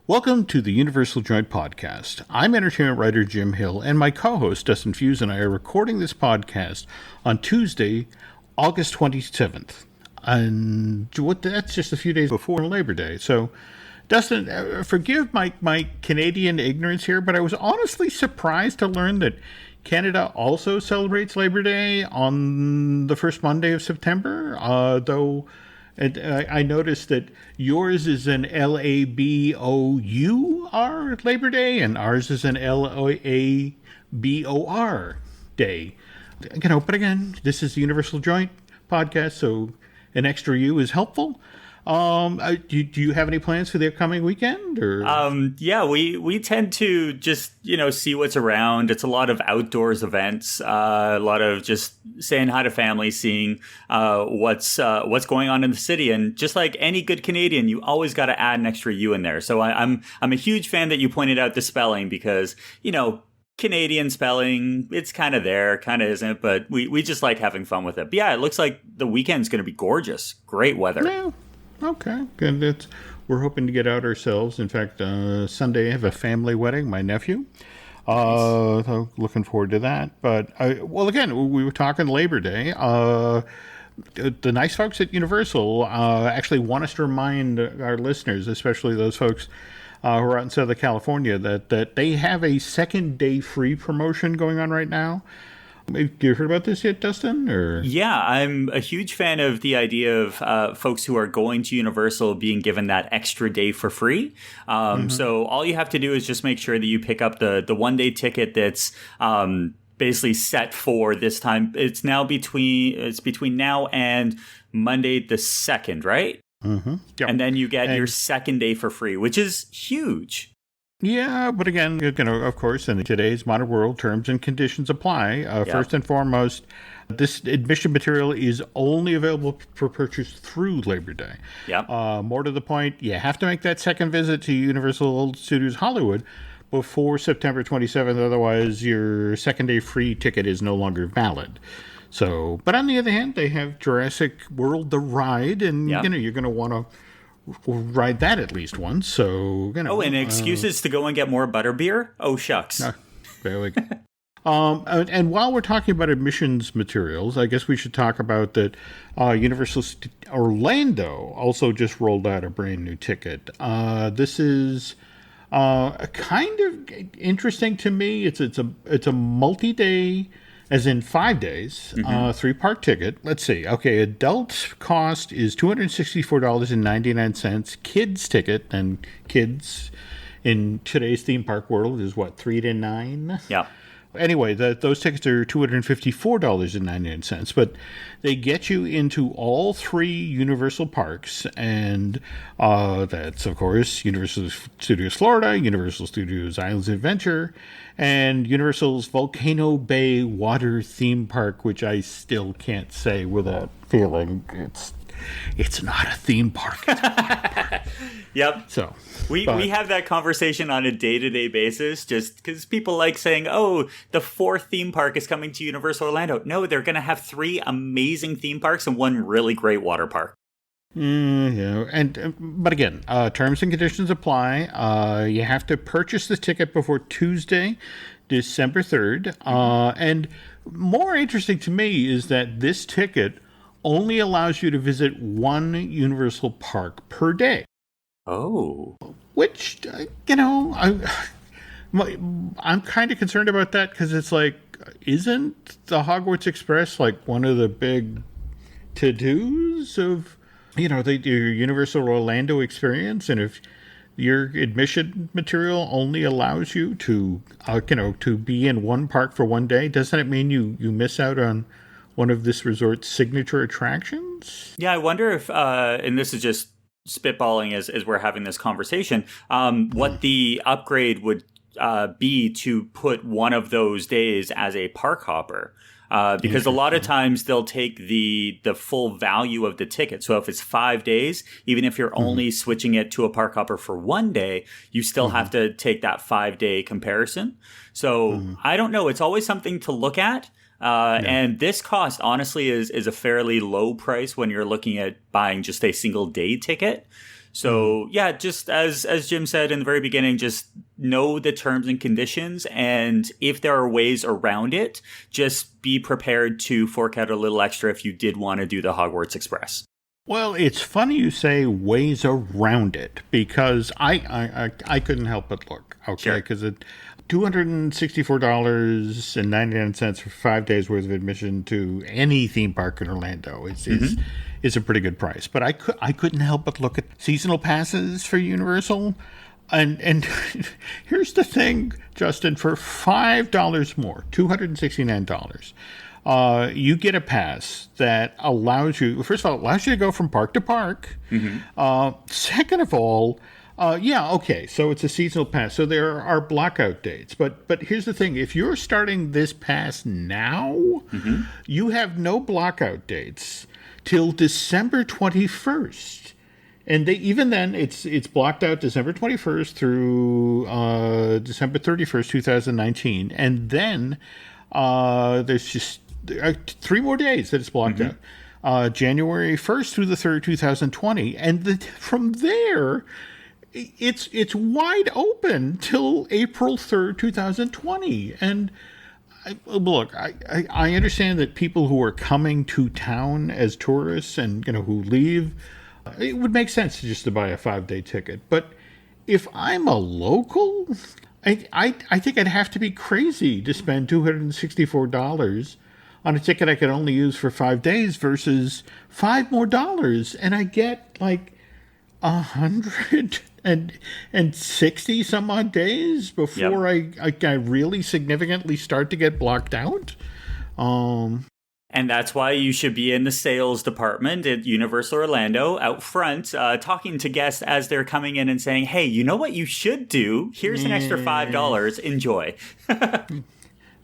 Welcome to the Universal Joint Podcast. I'm entertainment writer Jim Hill, and my co-host Dustin Fuhs and I are recording this podcast on Tuesday, August 27th. And that's just a few days before Labor Day. So, Dustin, forgive my Canadian ignorance here, but I was honestly surprised to learn that Canada also celebrates Labor Day on the first Monday of September, though... And I noticed that yours is an Labor Labor Day, and ours is an Labor Day. But again, this is the Universal Joint Podcast, so an extra U is helpful. Do you have any plans for the upcoming weekend? Or? Yeah, we tend to just, see what's around. It's a lot of outdoors events, a lot of just saying hi to family, seeing what's going on in the city. And just like any good Canadian, you always got to add an extra U in there. So I'm a huge fan that you pointed out the spelling because, Canadian spelling, it's kind of there, kind of isn't, but we just like having fun with it. But yeah, it looks like the weekend's going to be gorgeous. Great weather. Yeah. Okay, good. We're hoping to get out ourselves. In fact, Sunday I have a family wedding, my nephew. Nice. So looking forward to that. But, again, we were talking Labor Day. The nice folks at Universal actually want us to remind our listeners, especially those folks who are out in Southern California, that they have a second day free promotion going on right now. Have you heard about this yet, Dustin? Or? Yeah, I'm a huge fan of the idea of folks who are going to Universal being given that extra day for free. So all you have to do is just make sure that you pick up the one-day ticket that's basically set for this time. It's between now and Monday the 2nd, right? Mm-hmm. Yep. And then you get your second day for free, which is huge. Yeah, but again, of course, in today's modern world, terms and conditions apply. First and foremost, this admission material is only available for purchase through Labor Day. Yep. More to the point, you have to make that second visit to Universal Studios Hollywood before September 27th. Otherwise, your second day free ticket is no longer valid. So, but on the other hand, they have Jurassic World the ride, and you're going to want to ride that at least once. So, and excuses to go and get more butterbeer? Oh, shucks. There we go. And while we're talking about admissions materials, I guess we should talk about that Universal Orlando also just rolled out a brand new ticket. This is kind of interesting to me. It's a multi-day, as in 5 days, 3-part ticket. Let's see. Okay, adult cost is $264.99. Kids ticket, and kids in today's theme park world is what, 3 to 9? Yeah. Anyway, those tickets are $254.99, but they get you into all 3 Universal parks, and that's, of course, Universal Studios Florida, Universal Studios Islands of Adventure, and Universal's Volcano Bay Water Theme Park, which I still can't say without feeling it's not a theme park. It's a park. Yep. So we have that conversation on a day-to-day basis just because people like saying, oh, the 4th theme park is coming to Universal Orlando. No, they're going to have 3 amazing theme parks and 1 really great water park. But again, terms and conditions apply. You have to purchase the ticket before Tuesday, December 3rd. And more interesting to me is that this ticket only allows you to visit 1 Universal park per day. Oh. Which, I'm kind of concerned about that because it's like, isn't the Hogwarts Express like one of the big to-dos of, your Universal Orlando experience? And if your admission material only allows you to, to be in 1 park for 1 day, doesn't it mean you miss out on one of this resort's signature attractions? Yeah, I wonder if, and this is just spitballing as we're having this conversation, what the upgrade would be to put one of those days as a park hopper. Because a lot of times they'll take the full value of the ticket. So if it's 5 days, even if you're only switching it to a park hopper for 1 day, you still have to take that 5-day comparison. So I don't know. It's always something to look at. And this cost, honestly, is a fairly low price when you're looking at buying just a single day ticket. So yeah, just as Jim said in the very beginning, just know the terms and conditions. And if there are ways around it, just be prepared to fork out a little extra if you did want to do the Hogwarts Express. Well, it's funny you say ways around it, because I couldn't help but look, okay, because it $264.99 for 5 days worth of admission to any theme park in Orlando is a pretty good price. But I couldn't help but look at seasonal passes for Universal, and here's the thing, Justin, for $5 more, $269. You get a pass that allows you, first of all, allows you to go from park to park. Second of all, so it's a seasonal pass. So there are blockout dates. But here's the thing. If you're starting this pass now, you have no blockout dates till December 21st. And even then, it's blocked out December 21st through December 31st, 2019. And then there's just 3 more days that it's blocked out. January 1st through the 3rd, 2020. And from there, it's wide open till April 3rd, 2020. And look, I understand that people who are coming to town as tourists and who leave, it would make sense just to buy a 5-day ticket. But if I'm a local, I think I'd have to be crazy to spend $264 on a ticket I could only use for 5 days versus $5 more, and I get like 160 some odd days before I really significantly start to get blocked out. And that's why you should be in the sales department at Universal Orlando out front, talking to guests as they're coming in and saying, hey, you know what you should do? Here's an extra $5. Enjoy.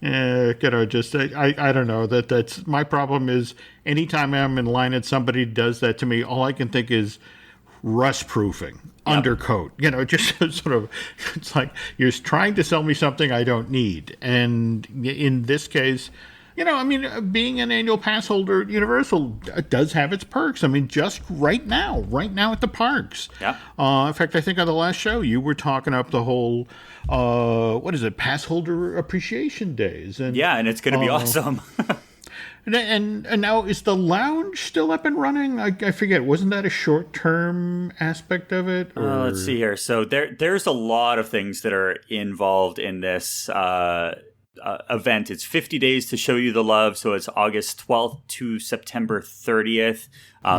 I don't know. That's my problem is anytime I'm in line and somebody does that to me, all I can think is rust proofing, undercoat, just sort of, it's like you're trying to sell me something I don't need. And in this case, being an annual pass holder at Universal does have its perks. Just right now at the parks. Yeah. In fact, I think on the last show, you were talking up the whole, pass holder appreciation days. And and it's going to be awesome. And now, is the lounge still up and running? I forget. Wasn't that a short-term aspect of it? Let's see here. So there's a lot of things that are involved in this event. It's 50 days to show you the love. So it's August 12th to September 30th.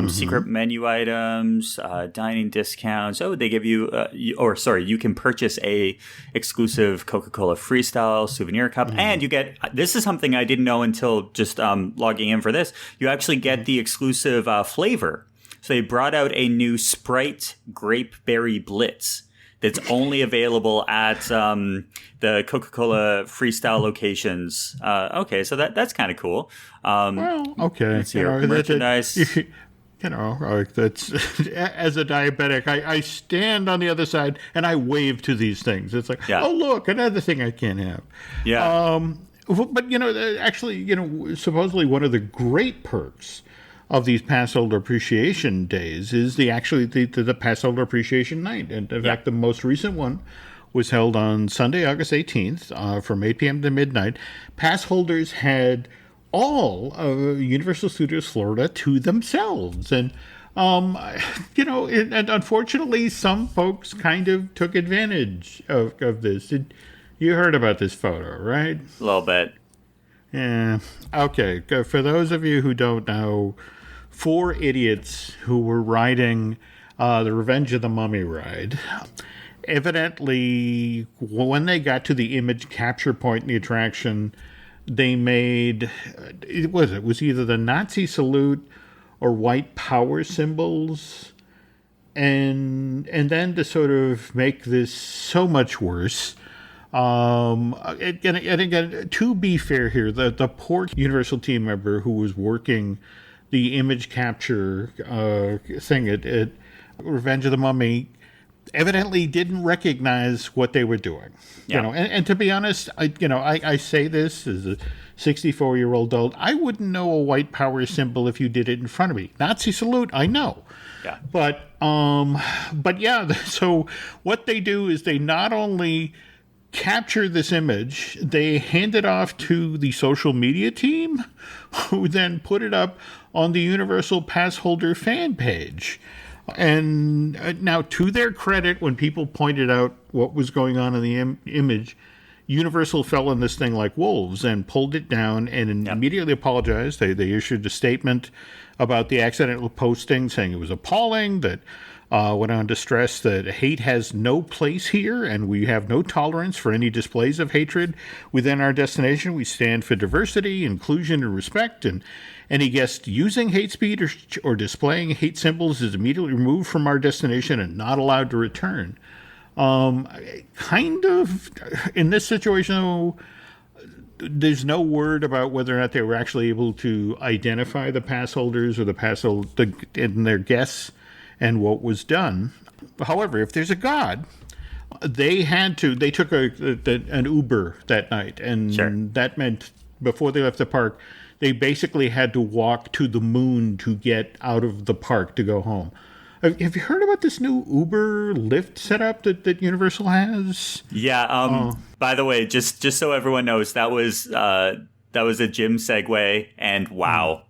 Secret menu items, dining discounts. Oh, they give you, you can purchase a exclusive Coca-Cola Freestyle souvenir cup. And you get, this is something I didn't know until just logging in for this. You actually get the exclusive flavor. So they brought out a new Sprite Grapeberry Blitz that's only available at the Coca-Cola Freestyle locations. So that's kind of cool. Let's see here. Merchandise. That's as a diabetic, I stand on the other side and I wave to these things. It's like, oh, look, another thing I can't have. Yeah. But, actually, supposedly one of the great perks of these pass holder appreciation days is the pass holder appreciation night. And in fact, the most recent one was held on Sunday, August 18th, from 8 p.m. to midnight. Pass holders had all of Universal Studios Florida to themselves. And, and unfortunately, some folks kind of took advantage of this. You heard about this photo, right? A little bit. Yeah. Okay. For those of you who don't know, 4 idiots who were riding the Revenge of the Mummy ride, evidently, when they got to the image capture point in the attraction, they made, it was either the Nazi salute or white power symbols. And then to sort of make this so much worse, and again, to be fair here, the poor Universal team member who was working the image capture thing at Revenge of the Mummy evidently didn't recognize what they were doing. Yeah. And to be honest, I say this as a 64-year-old adult. I wouldn't know a white power symbol if you did it in front of me. Nazi salute, I know. Yeah. But yeah, so what they do is they not only capture this image, they hand it off to the social media team, who then put it up on the Universal Passholder fan page. And now, to their credit, when people pointed out what was going on in the image, Universal fell on this thing like wolves and pulled it down and immediately apologized. They issued a statement about the accidental posting, saying it was appalling, that went on to stress that hate has no place here and we have no tolerance for any displays of hatred within our destination. We stand for diversity, inclusion, and respect, and any guest using hate speech or displaying hate symbols is immediately removed from our destination and not allowed to return. Kind of, in this situation, though, there's no word about whether or not they were actually able to identify the pass holders or and their guests and what was done. However, if there's a God, they took an Uber that night, and that meant before they left the park, they basically had to walk to the moon to get out of the park to go home. Have you heard about this new Uber Lyft setup that Universal has? Yeah. By the way, just so everyone knows, that was a Jim segue, and wow.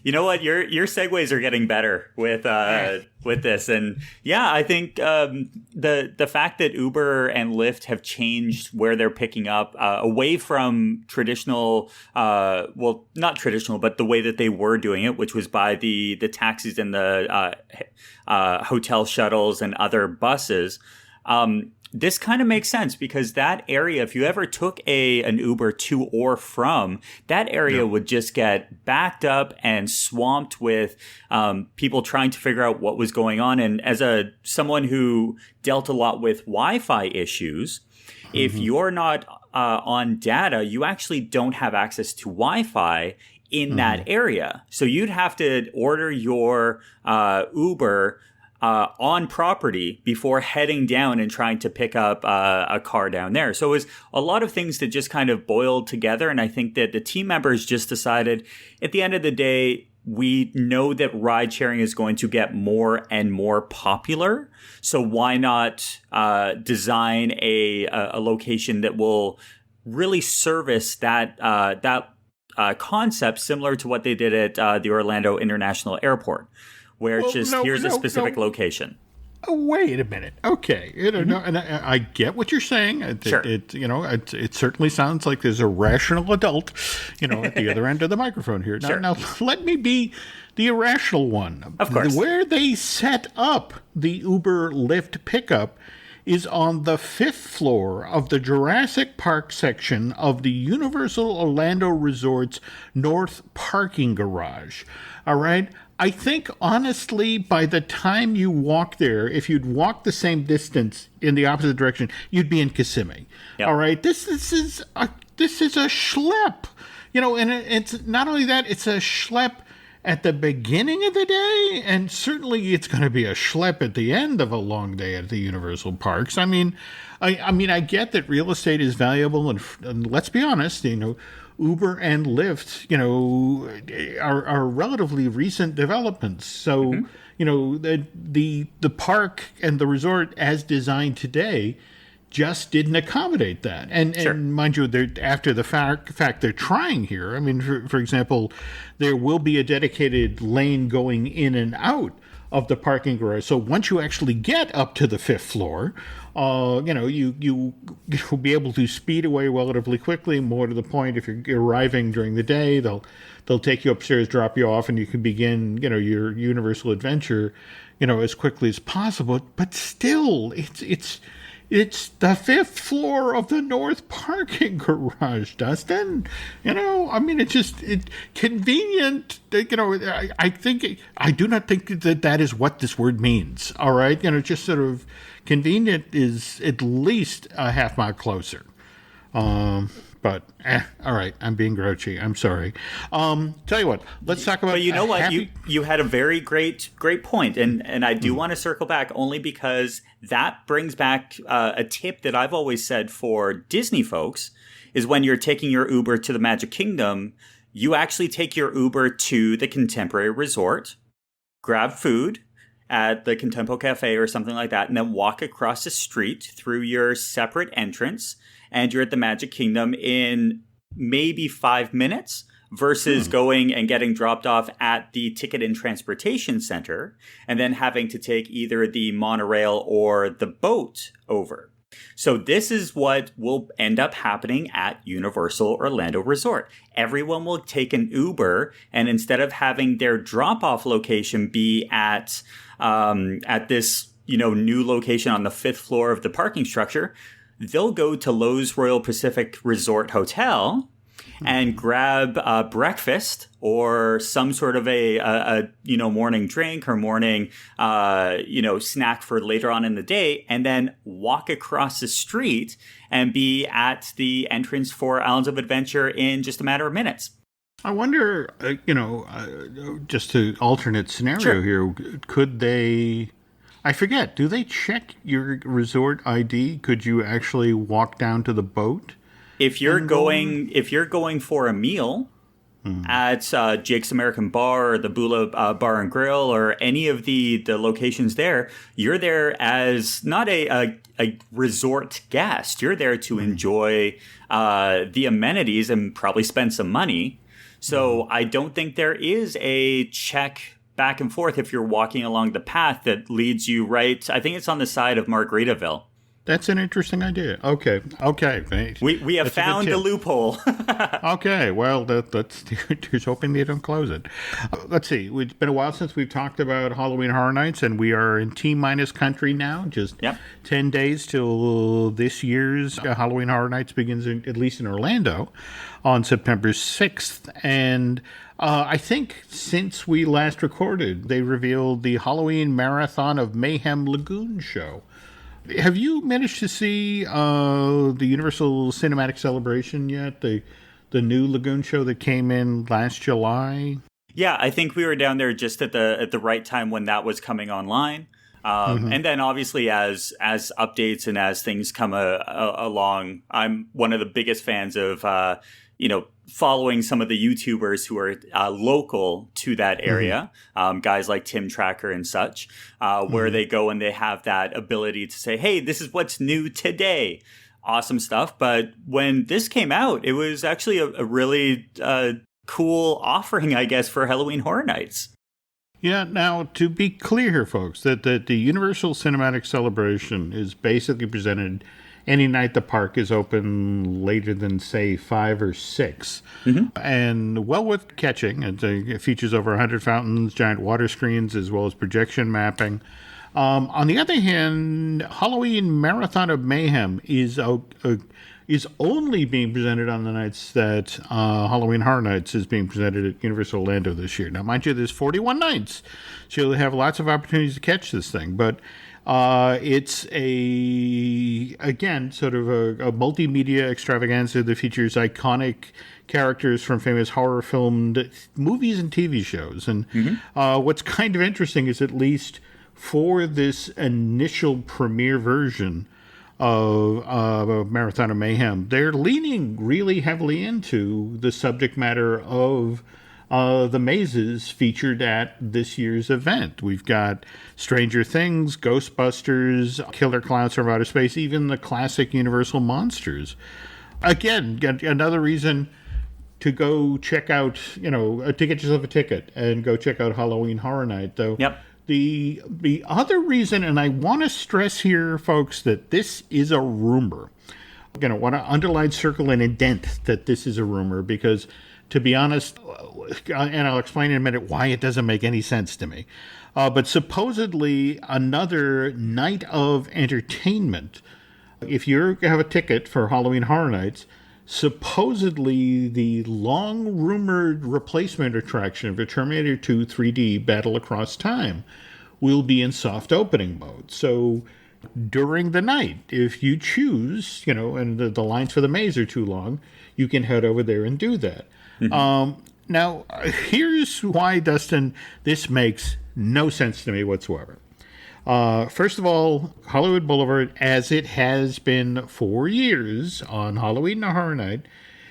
You know what? Your segues are getting better with this, and yeah, I think the fact that Uber and Lyft have changed where they're picking up away from traditional, well, not traditional, but the way that they were doing it, which was by the taxis and the hotel shuttles and other buses. This kind of makes sense because that area, if you ever took an Uber to or from, that area would just get backed up and swamped with people trying to figure out what was going on. And as someone who dealt a lot with Wi-Fi issues, if you're not on data, you actually don't have access to Wi-Fi in that area. So you'd have to order your Uber on property before heading down and trying to pick up a car down there. So it was a lot of things that just kind of boiled together. And I think that the team members just decided at the end of the day, we know that ride sharing is going to get more and more popular. So why not design a location that will really service that concept, similar to what they did at the Orlando International Airport, where it's just here's a specific location. Oh, wait a minute. Okay, no, and I get what you're saying. It certainly sounds like there's a rational adult, at the other end of the microphone here. Now, let me be the irrational one. Of course. Where they set up the Uber Lyft pickup is on the 5th floor of the Jurassic Park section of the Universal Orlando Resort's North Parking Garage. All right? I think, honestly, by the time you walk there, if you'd walk the same distance in the opposite direction, you'd be in Kissimmee. Yep. All right? This is a schlep. And it's not only that, it's a schlep at the beginning of the day, and certainly it's going to be a schlep at the end of a long day at the Universal Parks. I mean, I get that real estate is valuable, and let's be honest, Uber and Lyft, are relatively recent developments. So, the park and the resort as designed today just didn't accommodate that. And mind you, after the fact, they're trying here. I mean, for example, there will be a dedicated lane going in and out of the parking garage. So once you actually get up to the 5th floor, you'll be able to speed away relatively quickly. More to the point, if you're arriving during the day, they'll take you upstairs, drop you off, and you can begin, your Universal adventure, as quickly as possible. But still, it's the 5th floor of the North Parking Garage, Dustin. It's convenient. I do not think that is what this word means. All right. Just sort of convenient is at least a half mile closer. But all right, I'm being grouchy. I'm sorry. Tell you what, let's talk about. But you know what? You had a very great point, and I do want to circle back only because that brings back a tip that I've always said for Disney folks is when you're taking your Uber to the Magic Kingdom, you actually take your Uber to the Contemporary Resort, grab food at the Contempo Cafe or something like that, and then walk across the street through your separate entrance, and you're at the Magic Kingdom in maybe 5 minutes versus going and getting dropped off at the Ticket and Transportation Center and then having to take either the monorail or the boat over. So this is what will end up happening at Universal Orlando Resort. Everyone will take an Uber, and instead of having their drop-off location be at this new location on the 5th floor of the parking structure, they'll go to Lowe's Royal Pacific Resort Hotel and grab breakfast or some sort of a morning drink or morning snack for later on in the day, and then walk across the street and be at the entrance for Islands of Adventure in just a matter of minutes. I wonder, just to alternate scenario here, could they? I forget. Do they check your resort ID? Could you actually walk down to the boat? If you're going for a meal at Jake's American Bar or the Bula Bar and Grill or any of the locations there, you're there as not a resort guest. You're there to enjoy the amenities and probably spend some money. So I don't think there is a check back and forth if you're walking along the path that leads you right. I think it's on the side of Margaritaville. That's an interesting idea. Okay. We have found the loophole. Okay, well, that's here's hoping they don't close it. Let's see. It's been a while since we've talked about Halloween Horror Nights, and we are in T-minus country now. Just 10 days till this year's Halloween Horror Nights begins, at least in Orlando, on September 6th. And I think since we last recorded, they revealed the Halloween Marathon of Mayhem Lagoon show. Have you managed to see the Universal Cinematic Celebration yet? The new Lagoon show that came in last July? Yeah, I think we were down there just at the right time when that was coming online. And then obviously as updates and as things come along, I'm one of the biggest fans of following some of the YouTubers who are local to that area, guys like Tim Tracker and such, where they go and they have that ability to say, hey, this is what's new today. Awesome stuff. But when this came out, it was actually a really cool offering, I guess, for Halloween Horror Nights. Yeah, now, to be clear here, folks, that the Universal Cinematic Celebration is basically presented any night the park is open later than, say, 5 or 6. And well worth catching. It features over 100 fountains, giant water screens, as well as projection mapping. On the other hand, Halloween Marathon of Mayhem is only being presented on the nights that Halloween Horror Nights is being presented at Universal Orlando this year. Now, mind you, there's 41 nights, so you'll have lots of opportunities to catch this thing. But it's sort of a multimedia extravaganza that features iconic characters from famous horror filmed movies and TV shows. And what's kind of interesting is, at least for this initial premiere version of Marathon of Mayhem, they're leaning really heavily into the subject matter of the mazes featured at this year's event. We've got Stranger Things, Ghostbusters, Killer Clowns from Outer Space, even the classic Universal monsters. Again, another reason to go check out, to get yourself a ticket and go check out Halloween Horror Night, though. Yep. The other reason, and I want to stress here, folks, that this is a rumor. I want to underline, circle, and indent that this is a rumor, because, to be honest, and I'll explain in a minute why it doesn't make any sense to me, but supposedly another night of entertainment, if you have a ticket for Halloween Horror Nights, supposedly the long-rumored replacement attraction of the Terminator 2 3D Battle Across Time will be in soft opening mode. So during the night. If you choose, and the lines for the maze are too long, you can head over there and do that. Now, here's why, Dustin, this makes no sense to me whatsoever. First of all, Hollywood Boulevard, as it has been for years on Halloween and Horror Night,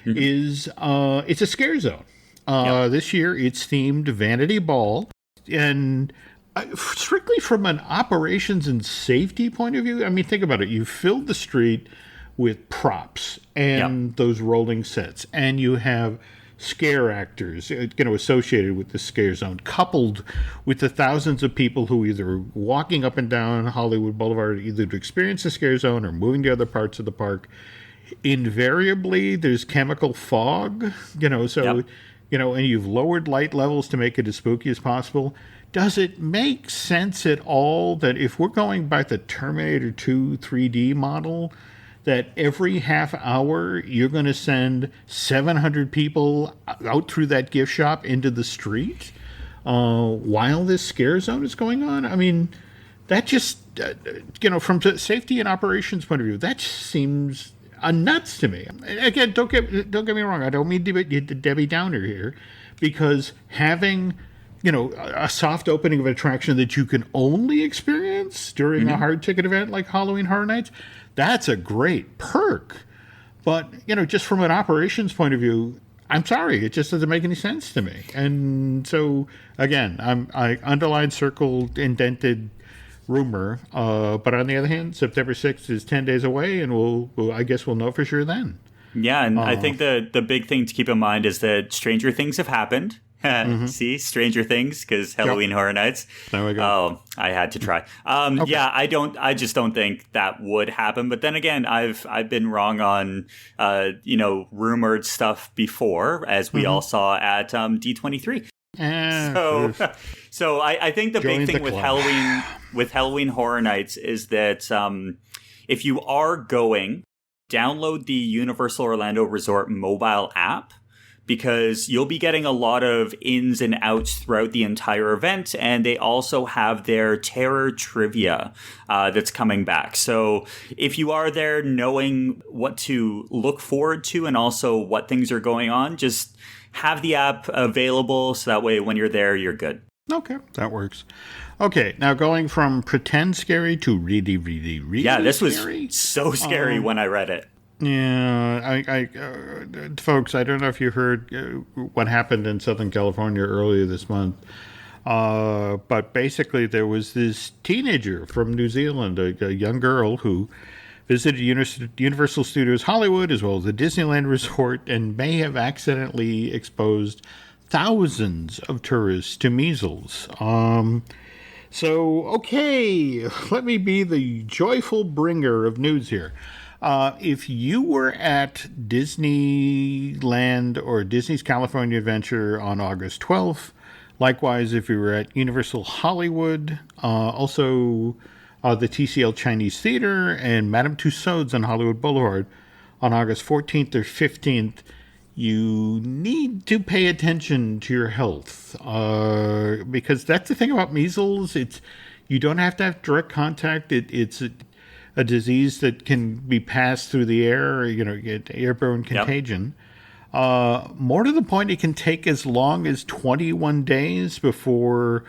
is it's a scare zone. This year, it's themed Vanity Ball, and strictly from an operations and safety point of view, I mean, think about it. You filled the street with props and those rolling sets, and you have scare actors, associated with the scare zone, coupled with the thousands of people who either are walking up and down Hollywood Boulevard, either to experience the scare zone or moving to other parts of the park. Invariably, there's chemical fog, and you've lowered light levels to make it as spooky as possible. Does it make sense at all that if we're going by the Terminator 2 3D model, that every half hour you're going to send 700 people out through that gift shop into the street while this scare zone is going on? I mean, that just, from a safety and operations point of view, that just seems nuts to me. Again, don't get me wrong. I don't mean to be Debbie Downer here, because having a soft opening of an attraction that you can only experience during a hard ticket event like Halloween Horror Nights, that's a great perk. But, just from an operations point of view, I'm sorry, it just doesn't make any sense to me. And so, again, I underlined, circled, indented rumor. But on the other hand, September 6th is 10 days away, and I guess we'll know for sure then. Yeah, and I think the big thing to keep in mind is that stranger things have happened. See, Stranger Things, because Halloween Horror Nights. There we go. Oh, I had to try. Okay. Yeah, I just don't think that would happen. But then again, I've been wrong on rumored stuff before, as we all saw at D23. So I think the big thing with Halloween Horror Nights is that if you are going, download the Universal Orlando Resort mobile app, because you'll be getting a lot of ins and outs throughout the entire event. And they also have their terror trivia that's coming back. So if you are there knowing what to look forward to and also what things are going on, just have the app available so that way when you're there, you're good. Okay, that works. Okay, now going from pretend scary to really, really, really scary. Yeah, this scary. Was so scary when I read it. Yeah, folks, I don't know if you heard what happened in Southern California earlier this month, but basically there was this teenager from New Zealand, a young girl who visited Universal Studios Hollywood as well as the Disneyland Resort, and may have accidentally exposed thousands of tourists to measles. Okay, let me be the joyful bringer of news here. If you were at Disneyland or Disney's California Adventure on August 12th, likewise, if you were at Universal Hollywood, also the TCL Chinese Theater and Madame Tussauds on Hollywood Boulevard on August 14th or 15th, you need to pay attention to your health, because that's the thing about measles. You don't have to have direct contact. It's a disease that can be passed through the air, get airborne contagion. More to the point, it can take as long as 21 days before,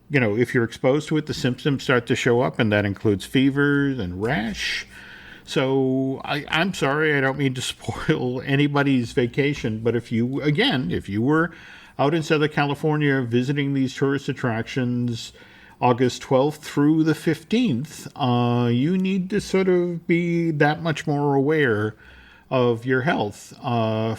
if you're exposed to it, the symptoms start to show up, and that includes fevers and rash. So I'm sorry, I don't mean to spoil anybody's vacation, but if you were out in Southern California visiting these tourist attractions August 12th through the 15th, you need to sort of be that much more aware of your health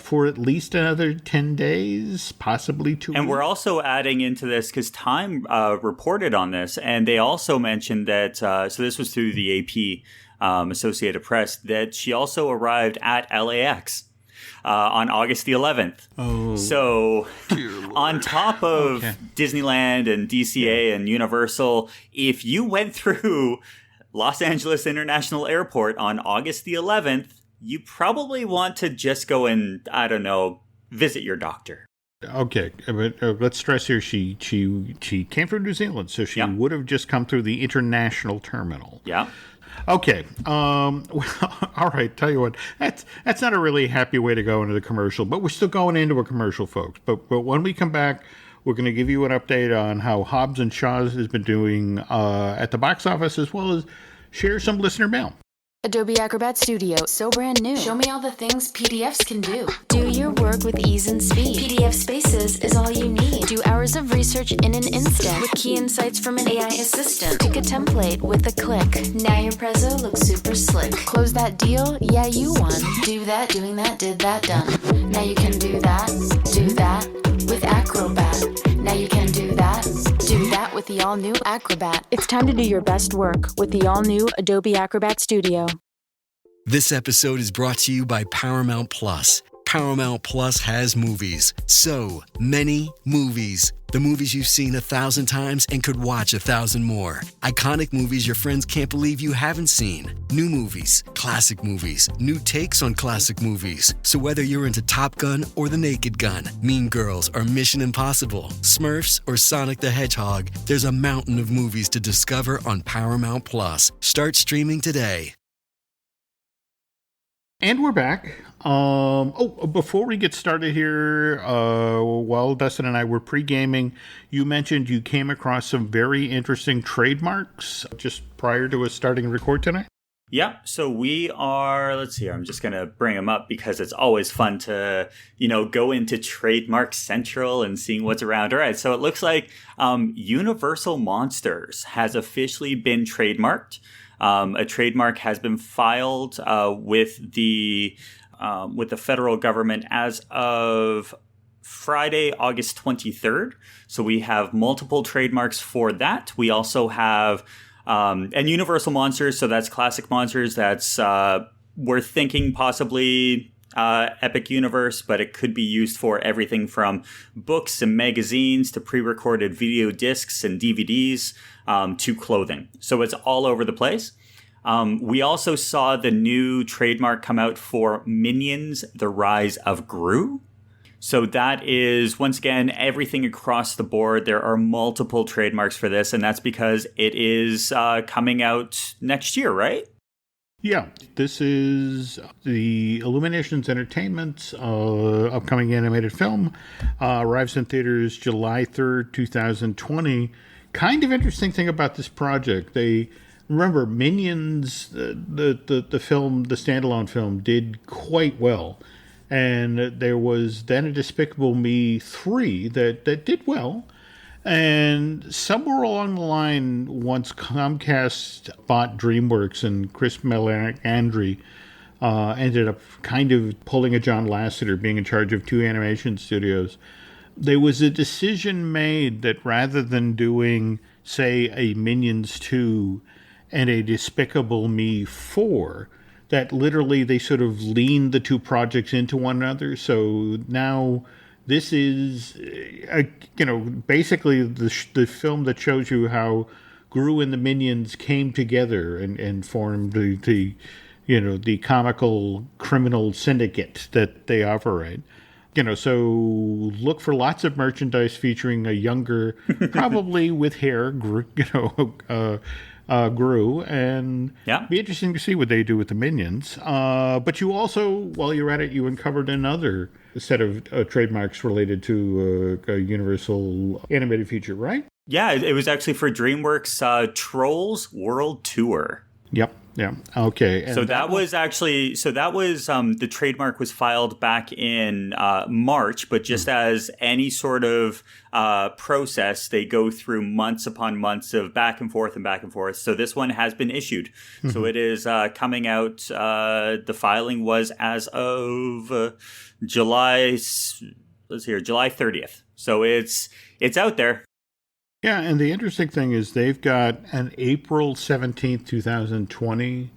for at least another 10 days, possibly 2 weeks. And we're also adding into this, because Time reported on this, and they also mentioned that, so this was through the AP Associated Press, that she also arrived at LAX on August the 11th. Oh, so on top of Disneyland and DCA and Universal, if you went through Los Angeles International Airport on August the 11th, you probably want to just go and, I don't know, visit your doctor. Okay, but let's stress here. She came from New Zealand, so she Yeah. would have just come through the international terminal. Yeah. Okay. Well, all right. Tell you what, that's not a really happy way to go into the commercial, but we're still going into a commercial, folks. But when we come back, we're going to give you an update on how Hobbs and Shaw's has been doing at the box office, as well as share some listener mail. Adobe Acrobat Studio, so brand new. Show me all the things PDFs can do. Do your work with ease and speed. PDF Spaces is all you need. Do hours of research in an instant with key insights from an AI assistant. Pick a template with a click. Now your prezzo looks super slick. Close that deal? Yeah, you won. Do that, doing that, did that, done. Now you can do that with Acrobat. Now you can do that with the all-new Acrobat. It's time to do your best work with the all-new Adobe Acrobat Studio. This episode is brought to you by Paramount Plus. Paramount Plus has movies. So many movies. The movies you've seen 1,000 times and could watch 1,000 more. Iconic movies your friends can't believe you haven't seen. New movies, classic movies, new takes on classic movies. So whether you're into Top Gun or The Naked Gun, Mean Girls or Mission Impossible, Smurfs or Sonic the Hedgehog, there's a mountain of movies to discover on Paramount Plus. Start streaming today. And we're back. Before we get started here, while Dustin and I were pre-gaming, you mentioned you came across some very interesting trademarks just prior to us starting to record tonight. Yeah, so we are, let's see, I'm just going to bring them up because it's always fun to, go into Trademark Central and seeing what's around. All right, so it looks like Universal Monsters has officially been trademarked. A trademark has been filed with the federal government as of Friday, August 23rd. So we have multiple trademarks for that. We also have and Universal Monsters. So that's classic monsters. That's we're thinking possibly Epic Universe, but it could be used for everything from books and magazines to pre-recorded video discs and DVDs to clothing. So it's all over the place. We also saw the new trademark come out for Minions, The Rise of Gru. So that is, once again, everything across the board. There are multiple trademarks for this, and that's because it is coming out next year, right? Yeah, this is the Illuminations Entertainment's upcoming animated film. Arrives in theaters July 3rd, 2020. Kind of interesting thing about this project, remember, Minions, the film, the standalone film, did quite well. And there was then a Despicable Me 3 that did well. And somewhere along the line, once Comcast bought DreamWorks and Chris Melandri ended up kind of pulling a John Lasseter, being in charge of two animation studios, there was a decision made that rather than doing, say, a Minions 2 and a Despicable Me 4, that literally they sort of leaned the two projects into one another. So now this is, basically the film that shows you how Gru and the Minions came together and formed the comical criminal syndicate that they operate. So look for lots of merchandise featuring a younger, probably with hair, Gru, and be interesting to see what they do with the Minions. But you also, while you're at it, you uncovered another set of trademarks related to a Universal animated feature, right? Yeah, it was actually for DreamWorks Trolls World Tour. Yep. Yeah. Okay. And so that was the trademark was filed back in March, but just as any sort of process, they go through months upon months of back and forth and back and forth. So this one has been issued. So it is coming out. The filing was as of July 30th. So it's out there. Yeah, and the interesting thing is they've got an April 17th, 2020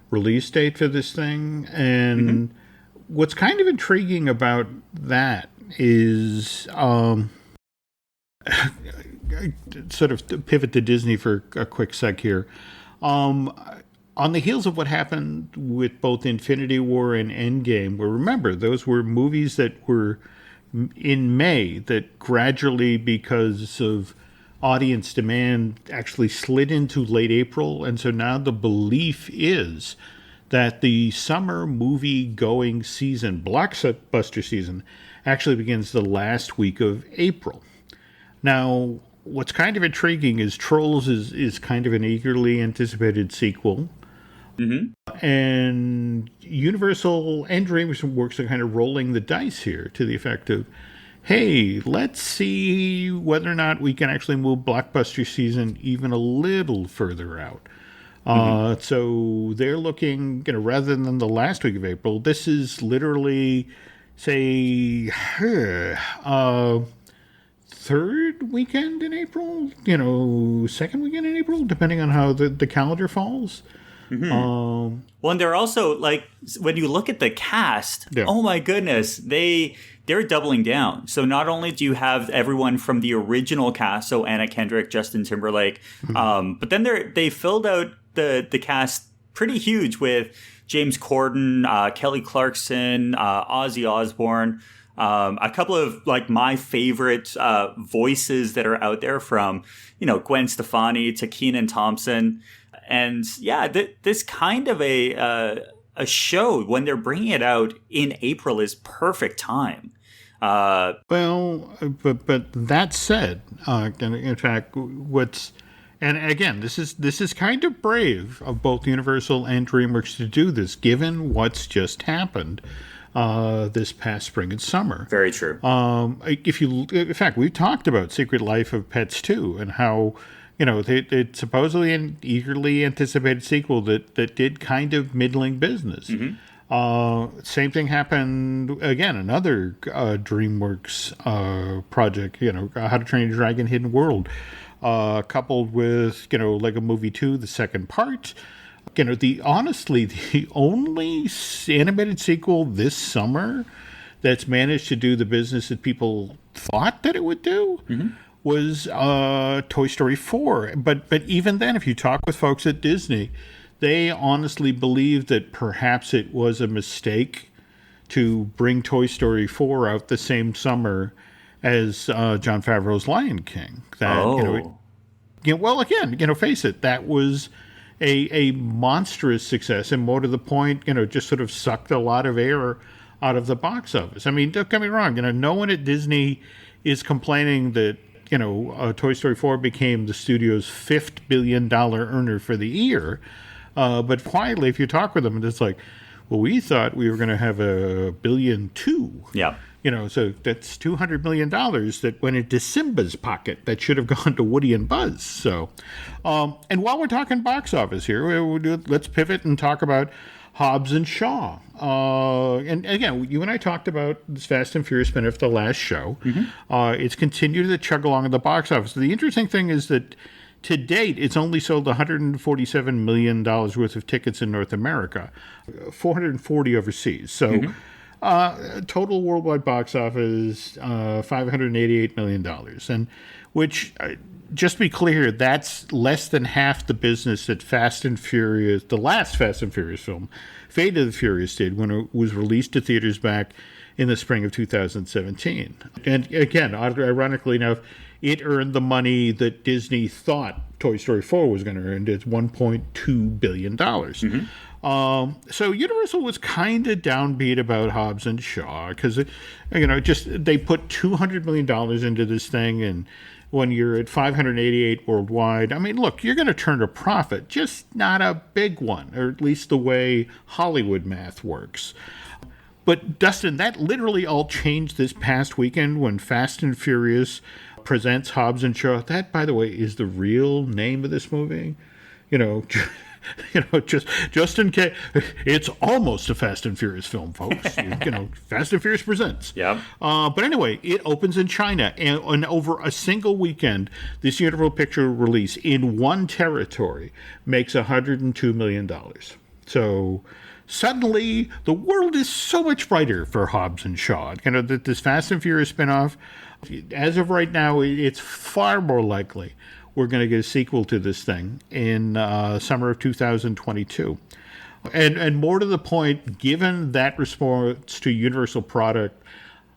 release date for this thing. And what's kind of intriguing about that is sort of to pivot to Disney for a quick sec here. On the heels of what happened with both Infinity War and Endgame, where remember, those were movies that were in May that gradually, because of audience demand, actually slid into late April. And so now the belief is that the summer movie-going season, blockbuster season, actually begins the last week of April. Now, what's kind of intriguing is Trolls is kind of an eagerly anticipated sequel. Mm-hmm. And Universal and DreamWorks are kind of rolling the dice here to the effect of, hey, let's see whether or not we can actually move blockbuster season even a little further out. So they're looking, rather than the last week of April, this is literally, say, third weekend in April, second weekend in April, depending on how the calendar falls. Mm-hmm. Well, and they're also, like, when you look at the cast, oh my goodness, they're doubling down. So not only do you have everyone from the original cast, so Anna Kendrick, Justin Timberlake, but then they filled out the cast pretty huge with James Corden, Kelly Clarkson, Ozzy Osbourne, a couple of like my favorite voices that are out there, from Gwen Stefani to Kenan Thompson, and this kind of a show, when they're bringing it out in April, is perfect time. But that said, in fact, and again, this is kind of brave of both Universal and DreamWorks to do this, given what's just happened this past spring and summer. Very true. In fact, we talked about Secret Life of Pets 2 and how it's supposedly an eagerly anticipated sequel that did kind of middling business. Mm-hmm. Same thing happened again, another DreamWorks project, How to Train Your Dragon Hidden World, coupled with Lego Movie 2, the second part. The only animated sequel this summer that's managed to do the business that people thought that it would do was Toy Story 4. But even then, if you talk with folks at Disney, they honestly believe that perhaps it was a mistake to bring Toy Story 4 out the same summer as Jon Favreau's Lion King. Face it, that was a monstrous success, and more to the point, just sort of sucked a lot of air out of the box office. I mean, don't get me wrong, no one at Disney is complaining that Toy Story 4 became the studio's $5 billion earner for the year. But quietly, if you talk with them, it's like, well, we thought we were going to have $1.2 billion. Yeah. So that's $200 million that went into Simba's pocket that should have gone to Woody and Buzz. So, and while we're talking box office here, let's pivot and talk about Hobbs and Shaw. And again, you and I talked about this Fast and Furious spin-off the last show. Mm-hmm. It's continued to chug along in the box office. The interesting thing is that to date, it's only sold $147 million worth of tickets in North America, 440 overseas. So total worldwide box office, $588 million. And which, just to be clear, that's less than half the business that Fast and Furious, the last Fast and Furious film, Fate of the Furious, did when it was released to theaters back in the spring of 2017. And again, ironically enough, it earned the money that Disney thought Toy Story 4 was going to earn. It's $1.2 billion. Mm-hmm. So Universal was kind of downbeat about Hobbs and Shaw because, they put $200 million into this thing, and when you're at 588 worldwide, I mean, look, you're going to turn a profit, just not a big one, or at least the way Hollywood math works. But Dustin, that literally all changed this past weekend when Fast and Furious presents Hobbs and Shaw. That, by the way, is the real name of this movie. Just in case, it's almost a Fast and Furious film, folks. Fast and Furious presents. Yeah. But anyway, it opens in China, and over a single weekend, this Universal Picture release in one territory makes $102 million. So suddenly, the world is so much brighter for Hobbs and Shaw. That this Fast and Furious spinoff, as of right now, it's far more likely we're going to get a sequel to this thing in summer of 2022. And more to the point, given that response to Universal product,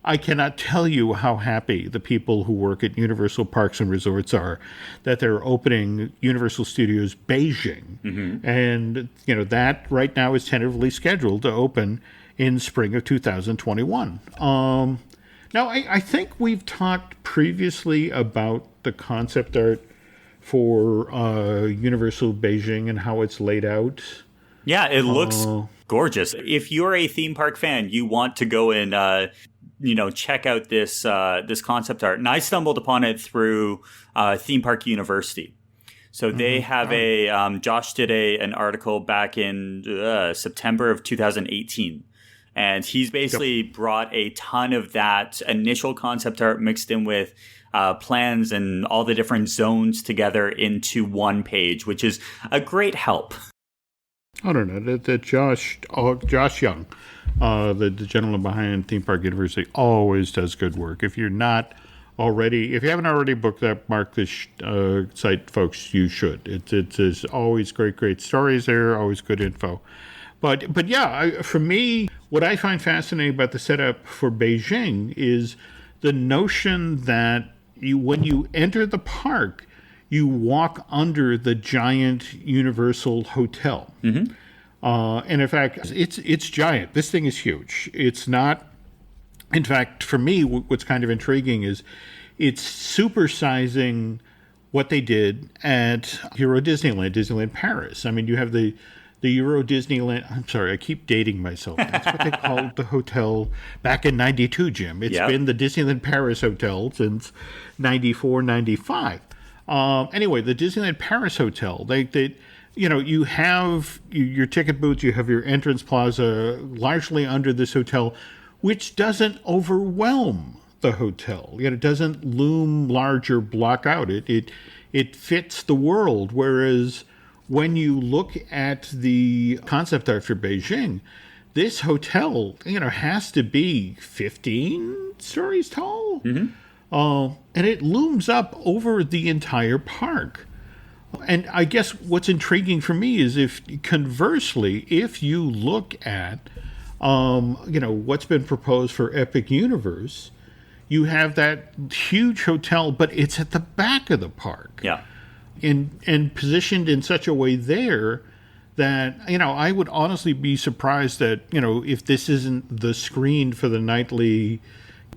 I cannot tell you how happy the people who work at Universal Parks and Resorts are that they're opening Universal Studios Beijing. And, that right now is tentatively scheduled to open in spring of 2021. Now, I think we've talked previously about the concept art for Universal Beijing and how it's laid out. Yeah, it looks gorgeous. If you're a theme park fan, you want to go and check out this concept art. And I stumbled upon it through Theme Park University. So they have Josh did an article back in September of 2018. And he's basically brought a ton of that initial concept art mixed in with plans and all the different zones together into one page, which is a great help. I don't know, that Josh Young, the gentleman behind Theme Park University, always does good work. If you haven't already booked that Mark this site, folks, you should. It's always great stories there, always good info. But yeah, for me, what I find fascinating about the setup for Beijing is the notion that when you enter the park, you walk under the giant Universal Hotel. And in fact, it's giant. This thing is huge. It's not, in fact, for me, what's kind of intriguing is it's supersizing what they did at Euro Disneyland Paris. I mean, you have the Euro Disneyland. I'm sorry, I keep dating myself. That's what they called the hotel back in 92, Jim. It's been the Disneyland Paris Hotel since 94, 95. Anyway, the Disneyland Paris Hotel, you have your ticket booths, you have your entrance plaza largely under this hotel, which doesn't overwhelm the hotel. It doesn't loom large or block out. It fits the world, whereas when you look at the concept art for Beijing, this hotel, has to be 15 stories tall. And it looms up over the entire park. And I guess what's intriguing for me is if you look at, what's been proposed for Epic Universe, you have that huge hotel, but it's at the back of the park. Yeah. And positioned in such a way there that, I would honestly be surprised that, if this isn't the screen for the nightly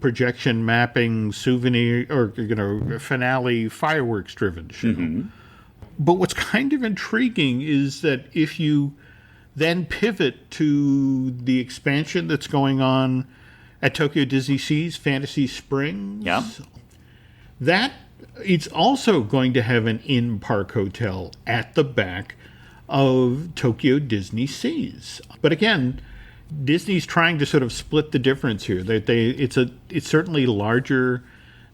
projection mapping souvenir or, finale fireworks driven show. But what's kind of intriguing is that if you then pivot to the expansion that's going on at Tokyo Disney Sea's Fantasy Springs, that it's also going to have an in-park hotel at the back of Tokyo Disney Seas. But again, Disney's trying to sort of split the difference here. It's certainly larger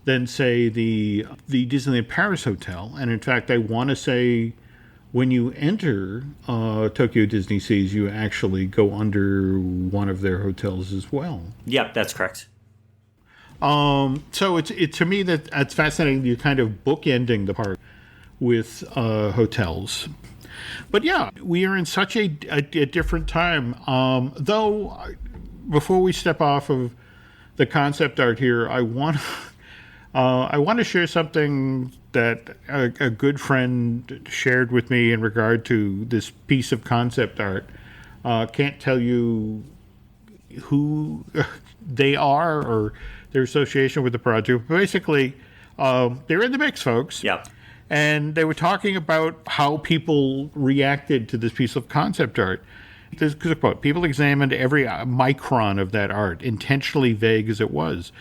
than, say, the Disneyland Paris Hotel. And in fact, I want to say when you enter Tokyo Disney Seas, you actually go under one of their hotels as well. Yep, that's correct. So it's to me that's fascinating. You're kind of bookending the park with hotels. But yeah, we are in such a different time. Though, before we step off of the concept art here, I want to share something that a good friend shared with me in regard to this piece of concept art. Can't tell you who they are or their association with the project. But basically, they're in the mix, folks. Yeah. And they were talking about how people reacted to this piece of concept art. This is a quote. People examined every micron of that art, intentionally vague as it was.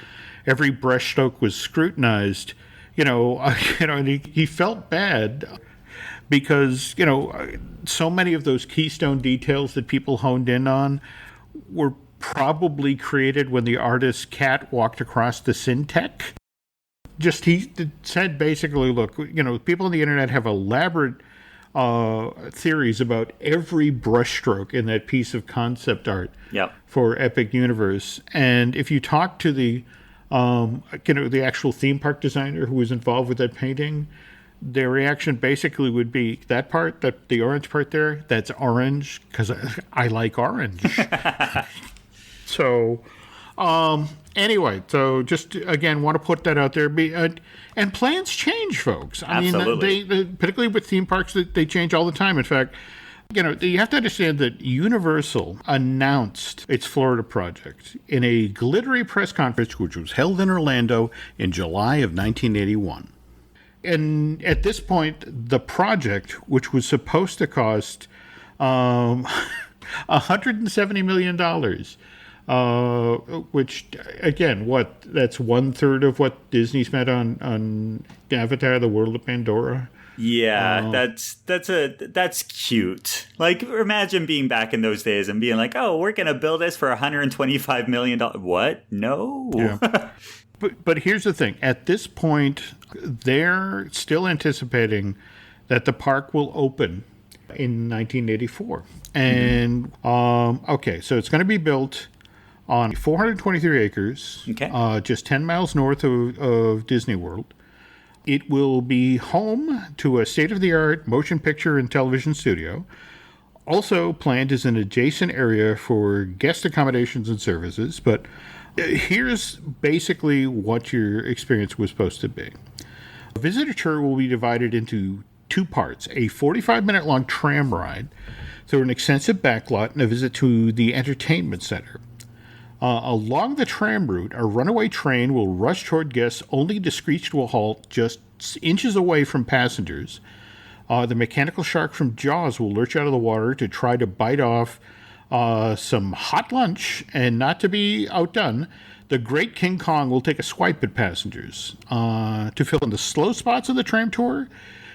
Every brushstroke was scrutinized, and he felt bad because, so many of those keystone details that people honed in on were probably created when the artist's cat walked across the Syntec. He said basically, look, people on the internet have elaborate theories about every brushstroke in that piece of concept art for Epic Universe. And if you talk to the actual theme park designer who was involved with that painting, their reaction basically would be that part, the orange part there, that's orange because I like orange. So, Anyway, so just again, want to put that out there. And plans change, folks. I Absolutely. mean, they particularly with theme parks, they change all the time. In fact, you have to understand that Universal announced its Florida project in a glittery press conference, which was held in Orlando in July of 1981. And at this point, the project, which was supposed to cost $170 million, which again, that's 1/3 of what Disney spent on Avatar: The World of Pandora. Yeah, that's cute. Like, imagine being back in those days and being like, "Oh, we're gonna build this for $125 million." What? No. Yeah. But here's the thing. At this point, they're still anticipating that the park will open in 1984. And okay, so it's going to be built on 423 acres, just 10 miles north of Disney World. It will be home to a state-of-the-art motion picture and television studio. Also planned as an adjacent area for guest accommodations and services. But here's basically what your experience was supposed to be. A visitor tour will be divided into two parts: a 45-minute long tram ride through an extensive backlot and a visit to the entertainment center. Along the tram route, a runaway train will rush toward guests only to screech to a halt just inches away from passengers. The mechanical shark from Jaws will lurch out of the water to try to bite off some hot lunch, and not to be outdone, the great King Kong will take a swipe at passengers. To fill in the slow spots of the tram tour,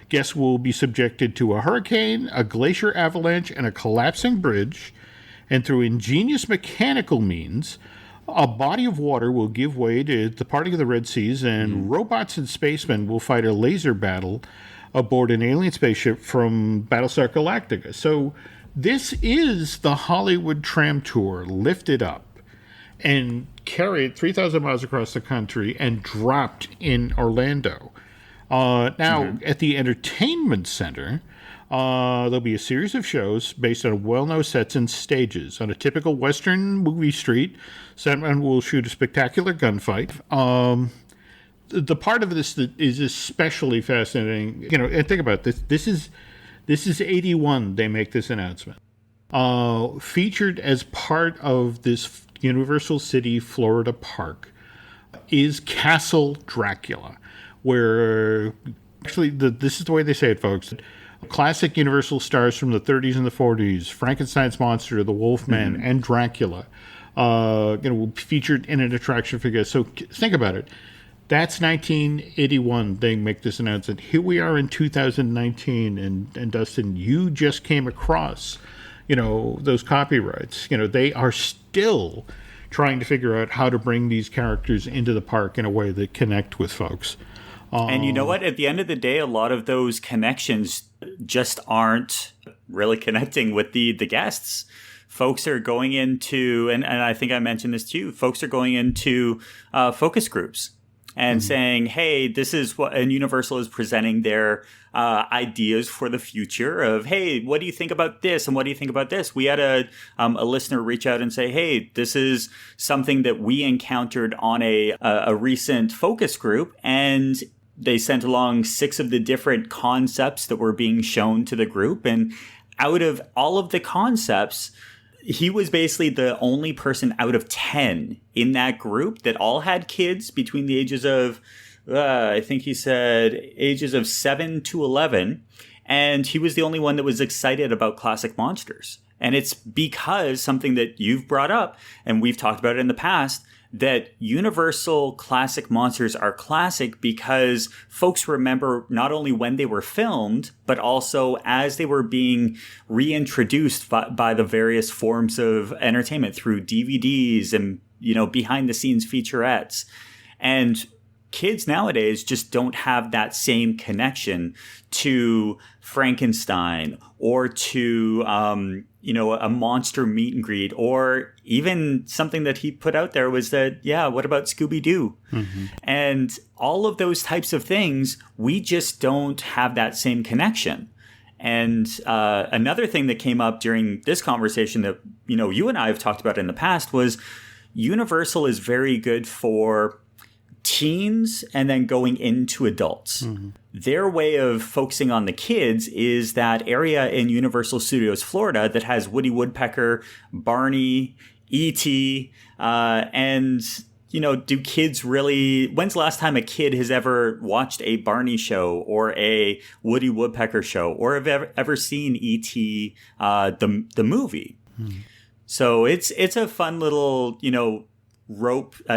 guests will be subjected to a hurricane, a glacier avalanche, and a collapsing bridge. And through ingenious mechanical means, a body of water will give way to the parting of the Red Seas, and robots and spacemen will fight a laser battle aboard an alien spaceship from Battlestar Galactica. So this is the Hollywood tram tour lifted up and carried 3,000 miles across the country and dropped in Orlando. Now, at the entertainment center, there'll be a series of shows based on well-known sets and stages. On a typical Western movie street, Stuntman will shoot a spectacular gunfight. The part of this that is especially fascinating, and think about this. This is 81. They make this announcement. Featured as part of this Universal City, Florida park is Castle Dracula, where actually this is the way they say it, folks. Classic Universal stars from the 30s and the 40s, Frankenstein's monster, the Wolfman, and Dracula, featured in an attraction for guests. So think about it. That's 1981. They make this announcement. Here we are in 2019, and Dustin, you just came across, those copyrights. They are still trying to figure out how to bring these characters into the park in a way that connect with folks. And you know what? At the end of the day, a lot of those connections just aren't really connecting with the guests. Folks are going into, and I think I mentioned this too, folks are going into focus groups and saying, hey, this is what, and Universal is presenting their ideas for the future of, hey, what do you think about this? And what do you think about this? We had a listener reach out and say, hey, this is something that we encountered on a recent focus group. And they sent along 6 of the different concepts that were being shown to the group. And out of all of the concepts, he was basically the only person out of 10 in that group that all had kids between the ages of, I think he said, ages of 7 to 11. And he was the only one that was excited about classic monsters. And it's because something that you've brought up, and we've talked about it in the past, that Universal classic monsters are classic because folks remember not only when they were filmed, but also as they were being reintroduced by the various forms of entertainment through DVDs and, behind the scenes featurettes. And kids nowadays just don't have that same connection to Frankenstein or to, a monster meet and greet, or even something that he put out there was that, what about Scooby-Doo? And all of those types of things, we just don't have that same connection. And another thing that came up during this conversation that, you and I have talked about in the past was Universal is very good for teens and then going into adults. Their way of focusing on the kids is that area in Universal Studios Florida that has Woody Woodpecker, Barney, E.T., and, you know, do kids really... When's the last time a kid has ever watched a Barney show or a Woody Woodpecker show or have ever seen E.T., the movie? So it's a fun little, you know,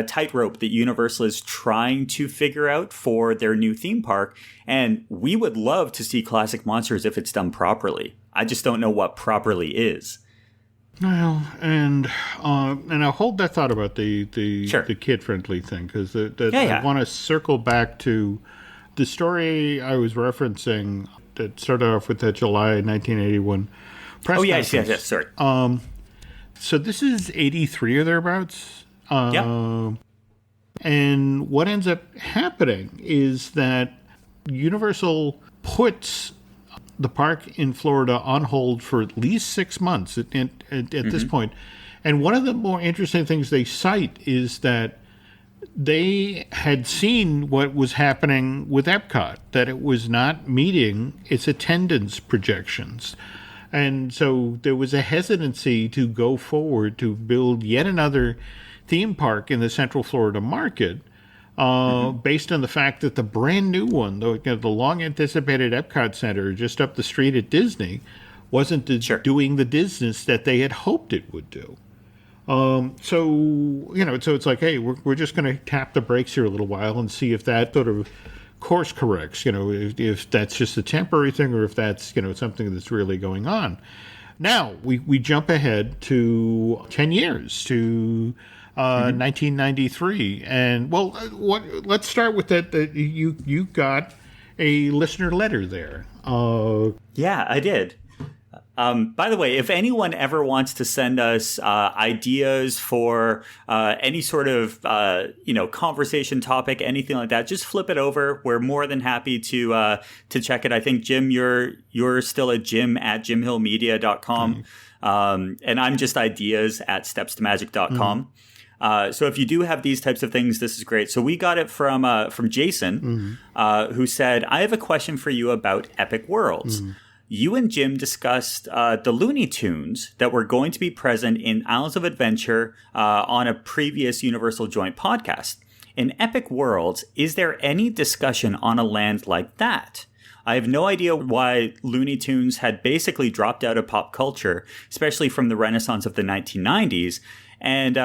tightrope that Universal is trying to figure out for their new theme park. And we would love to see classic monsters if it's done properly. I just don't know what properly is. Well, and I'll hold that thought about the Sure. the kid-friendly thing, because Yeah. I want to circle back to the story I was referencing that started off with that July 1981 press conference. Yes, sorry. So this is 83 or thereabouts. And what ends up happening is that Universal puts the park in Florida on hold for at least 6 months at this point. And one of the more interesting things they cite is that they had seen what was happening with Epcot, that it was not meeting its attendance projections. And so there was a hesitancy to go forward to build yet another theme park in the Central Florida market, based on the fact that the brand new one, the long anticipated Epcot Center just up the street at Disney, wasn't doing the business that they had hoped it would do. So it's like, hey, we're just going to tap the brakes here a little while and see if that sort of course corrects, if that's just a temporary thing or if that's, something that's really going on. Now, we jump ahead to 10 years, to 1993. And, let's start with that. You got a listener letter there. Yeah, I did. By the way, if anyone ever wants to send us ideas for any sort of conversation topic, anything like that, just flip it over. We're more than happy to check it. I think Jim, you're still at jim@jimhillmedia.com, and I'm just ideas@stepstomagic.com. So if you do have these types of things, this is great. So we got it from Jason, who said, "I have a question for you about Epic Worlds." You and Jim discussed the Looney Tunes that were going to be present in Islands of Adventure on a previous Universal Joint podcast. In Epic Worlds, is there any discussion on a land like that? I have no idea why Looney Tunes had basically dropped out of pop culture, especially from the Renaissance of the 1990s. And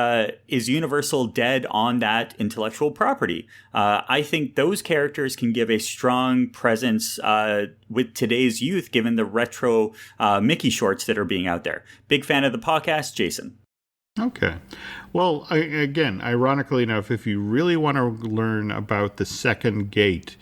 is Universal dead on that intellectual property? I think those characters can give a strong presence with today's youth, given the retro Mickey shorts that are being out there. Big fan of the podcast, Jason. Okay. Well, again, ironically enough, if you really want to learn about the second gate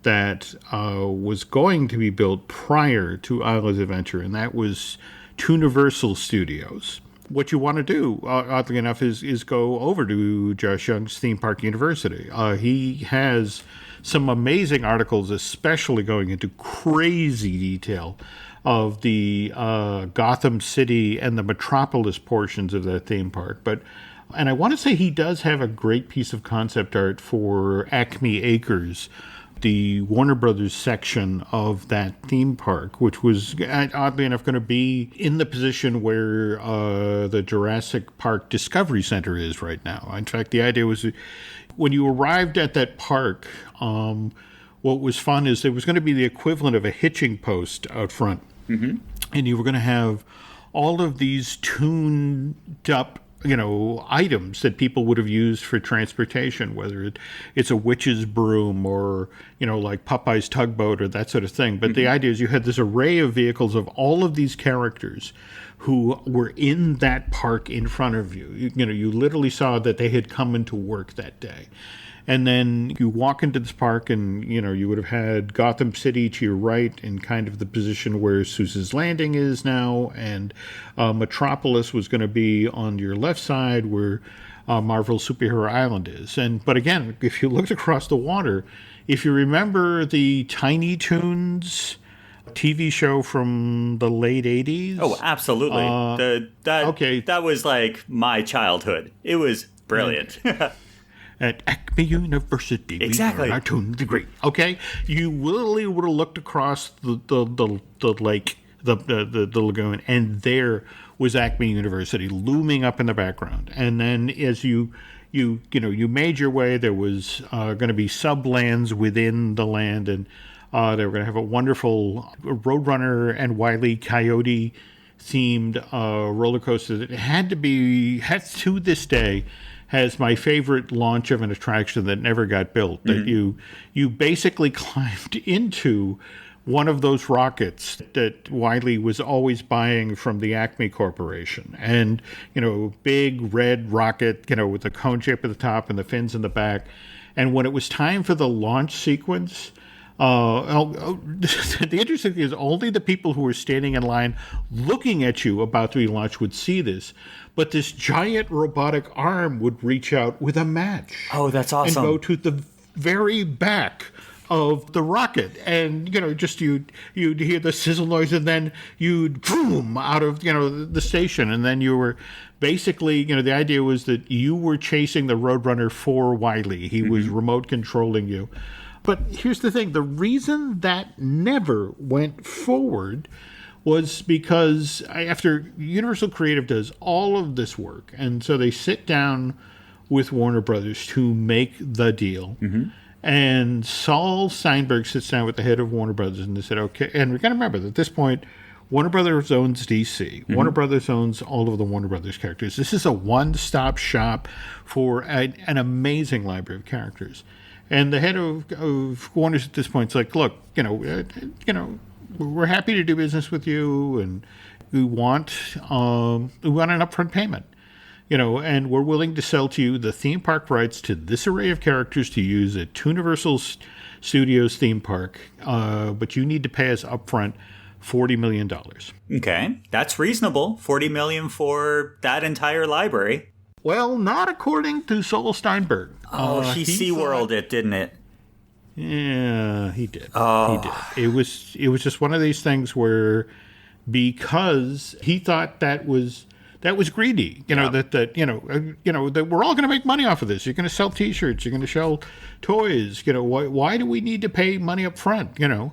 that was going to be built prior to Islands of Adventure, and that was Tooniversal Studios. What you want to do, oddly enough, is go over to Josh Young's Theme Park University. He has some amazing articles, especially going into crazy detail of the Gotham City and the Metropolis portions of that theme park. And I want to say he does have a great piece of concept art for Acme Acres, the Warner Brothers section of that theme park, which was oddly enough going to be in the position where the Jurassic Park Discovery Center is right now. In fact, the idea was when you arrived at that park, what was fun is there was going to be the equivalent of a hitching post out front. And you were going to have all of these tuned up items that people would have used for transportation, whether it's a witch's broom or, like Popeye's tugboat or that sort of thing. But the idea is you had this array of vehicles of all of these characters who were in that park in front of you. You literally saw that they had come into work that day. And then you walk into this park and, you would have had Gotham City to your right in kind of the position where Sousa's Landing is now. And Metropolis was going to be on your left side where Marvel Superhero Island is. But again, if you looked across the water, if you remember the Tiny Toons TV show from the late 80s. Oh, absolutely. That was like my childhood. It was brilliant. At Acme University, exactly. We learn our tune degree. Okay, you literally would have looked across the lake, the lagoon, and there was Acme University looming up in the background. And then as you made your way, there was going to be sublands within the land, and they were going to have a wonderful Roadrunner and Wile E. Coyote themed roller coaster that had to this day has my favorite launch of an attraction that never got built. That you basically climbed into one of those rockets that Wiley was always buying from the Acme Corporation. And, big red rocket, with the cone shape at the top and the fins in the back. And when it was time for the launch sequence, the interesting thing is only the people who were standing in line looking at you about to be launched would see this. But this giant robotic arm would reach out with a match. Oh, that's awesome. And go to the very back of the rocket. And, you'd hear the sizzle noise, and then you'd boom out of, the station. And then you were basically, the idea was that you were chasing the Roadrunner for Wiley. He was remote controlling you. But here's the thing. The reason that never went forward was because after Universal Creative does all of this work, and so they sit down with Warner Brothers to make the deal, and Saul Steinberg sits down with the head of Warner Brothers, and they said, okay, and we've got to remember that at this point, Warner Brothers owns DC. Warner Brothers owns all of the Warner Brothers characters. This is a one-stop shop for an amazing library of characters. And the head of Warner's at this point is like, look, we're happy to do business with you, and we want an upfront payment, and we're willing to sell to you the theme park rights to this array of characters to use at Universal Studios theme park, but you need to pay us upfront $40 million. Okay, that's reasonable. $40 million for that entire library. Well, not according to Saul Steinberg. He SeaWorld it, didn't it? Yeah, he did. Oh. He did. It was just one of these things where, because he thought that was greedy, that we're all going to make money off of this. You're going to sell T-shirts. You're going to sell toys. Why do we need to pay money up front? And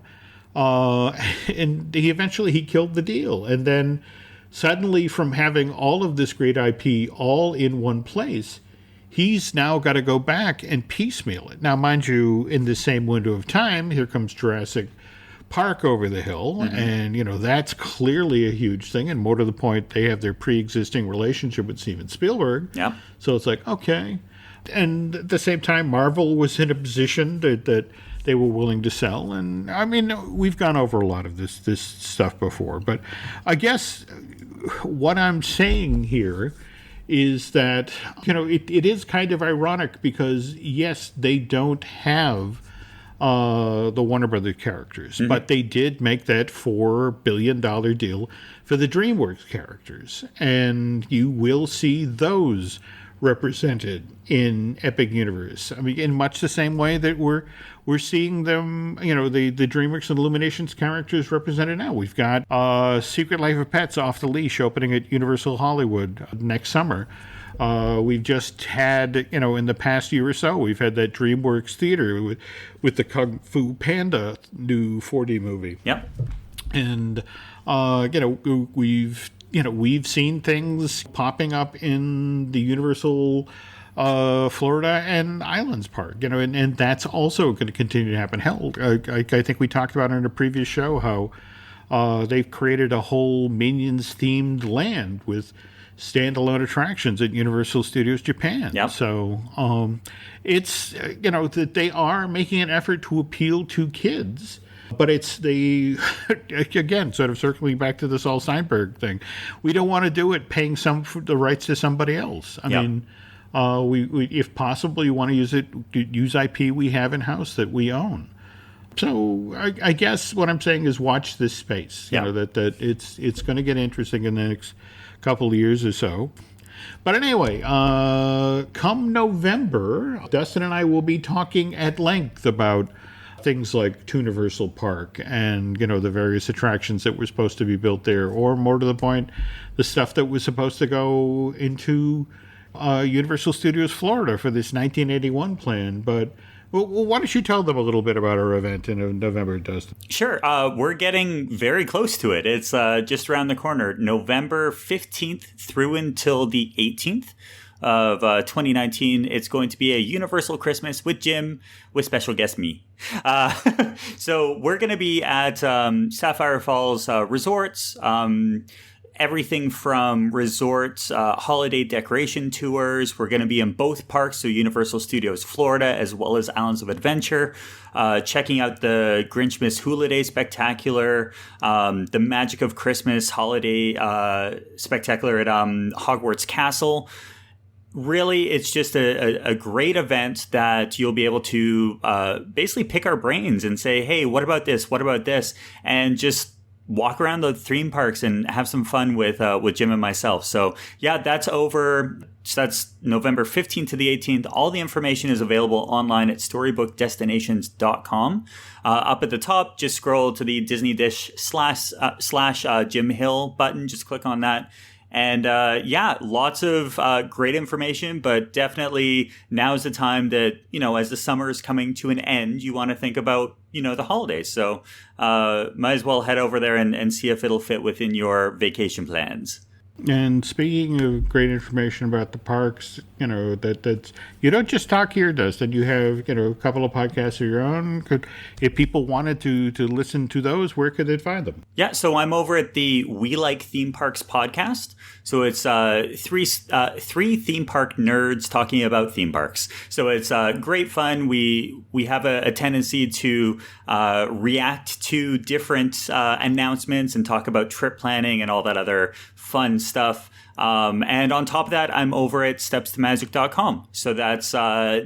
he killed the deal, and then suddenly, from having all of this great IP all in one place, he's now got to go back and piecemeal it. Now, mind you, in the same window of time, here comes Jurassic Park over the hill, and, that's clearly a huge thing. And more to the point, they have their pre-existing relationship with Steven Spielberg. Yeah. So it's like, okay. And at the same time, Marvel was in a position that they were willing to sell. And, I mean, we've gone over a lot of this stuff before. But I guess what I'm saying here is that, it is kind of ironic because, yes, they don't have the Warner Brothers characters, but they did make that $4 billion deal for the DreamWorks characters. And you will see those represented in Epic Universe. I mean, in much the same way that we're seeing them, the DreamWorks and Illuminations characters represented now. We've got Secret Life of Pets Off the Leash opening at Universal Hollywood next summer. We've just had, in the past year or so, we've had that DreamWorks theater with the Kung Fu Panda new 4D movie. Yep. And, we've seen things popping up in the Universal Florida and Islands Park, and that's also going to continue to happen. Hell, I think we talked about in a previous show how they've created a whole Minions-themed land with standalone attractions at Universal Studios Japan. Yep. So it's, that they are making an effort to appeal to kids. But it's again, sort of circling back to the Saul Steinberg thing. We don't want to do it paying the rights to somebody else. I mean, we if possible, you want to use IP we have in-house that we own. So I guess what I'm saying is watch this space. That it's going to get interesting in the next couple of years or so. But anyway, come November, Dustin and I will be talking at length about things like Universal Park and, the various attractions that were supposed to be built there, or more to the point, the stuff that was supposed to go into Universal Studios Florida for this 1981 plan. But well, why don't you tell them a little bit about our event in November, Dustin? Sure. We're getting very close to it. It's just around the corner, November 15th through until the 18th of 2019. It's going to be a Universal Christmas with Jim, with special guest me. So we're going to be at Sapphire Falls Resorts. Everything from resorts, holiday decoration tours. We're going to be in both parks, so Universal Studios Florida as well as Islands of Adventure, checking out the Grinchmas Holiday Spectacular, the Magic of Christmas Holiday Spectacular at Hogwarts Castle. Really, it's just a great event that you'll be able to basically pick our brains and say, hey, what about this? What about this? And just walk around the theme parks and have some fun with Jim and myself. So yeah, that's over. So that's November 15th to the 18th. All the information is available online at storybookdestinations.com. Up at the top, just scroll to the Disney Dish / Jim Hill button. Just click on that. And yeah, lots of great information, but definitely now's the time that, as the summer is coming to an end, you want to think about, the holidays. So might as well head over there and see if it'll fit within your vacation plans. And speaking of great information about the parks, that's you don't just talk here, Dustin. You have, a couple of podcasts of your own. If people wanted to listen to those, where could they find them? Yeah, so I'm over at the We Like Theme Parks podcast. So it's three theme park nerds talking about theme parks. So it's great fun. We have a tendency to react to different announcements and talk about trip planning and all that other fun stuff. And on top of that, I'm over at stepstomagic.com. So that's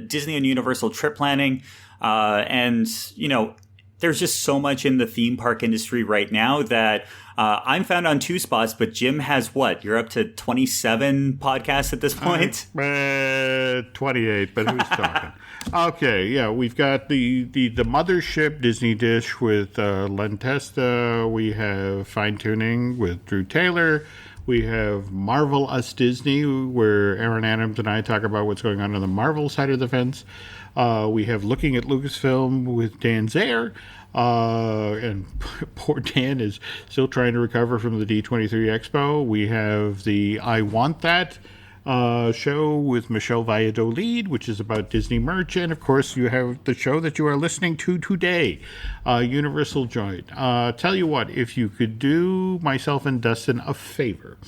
Disney and Universal trip planning. And, there's just so much in the theme park industry right now that I'm found on 2 spots, but Jim has what? You're up to 27 podcasts at this point? 28, but who's talking? Okay, yeah, we've got the mothership Disney Dish with Len Testa. We have Fine Tuning with Drew Taylor. We have Marvel Us Disney, where Aaron Adams and I talk about what's going on the Marvel side of the fence. We have Looking at Lucasfilm with Dan Zayer. And poor Dan is still trying to recover from the D23 Expo. We have the I Want That show with Michelle Valladolid, which is about Disney merch. And, of course, you have the show that you are listening to today, Universal Joint. Tell you what, if you could do myself and Dustin a favor,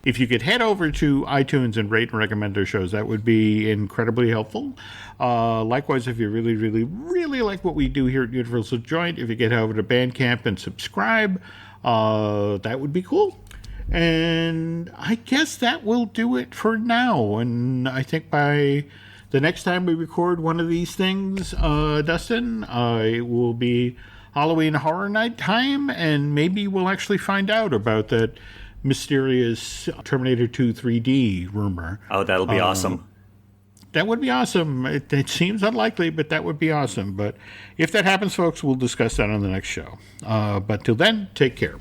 if you could head over to iTunes and rate and recommend our shows, that would be incredibly helpful. Likewise, if you really, really, really like what we do here at Universal Joint, if you get over to Bandcamp and subscribe, that would be cool. And I guess that will do it for now. And I think by the next time we record one of these things, Dustin, it will be Halloween Horror Night time, and maybe we'll actually find out about that mysterious Terminator 2 3D rumor. Oh, that'll be awesome. That would be awesome. It seems unlikely, but that would be awesome. But if that happens, folks, we'll discuss that on the next show. But till then, take care.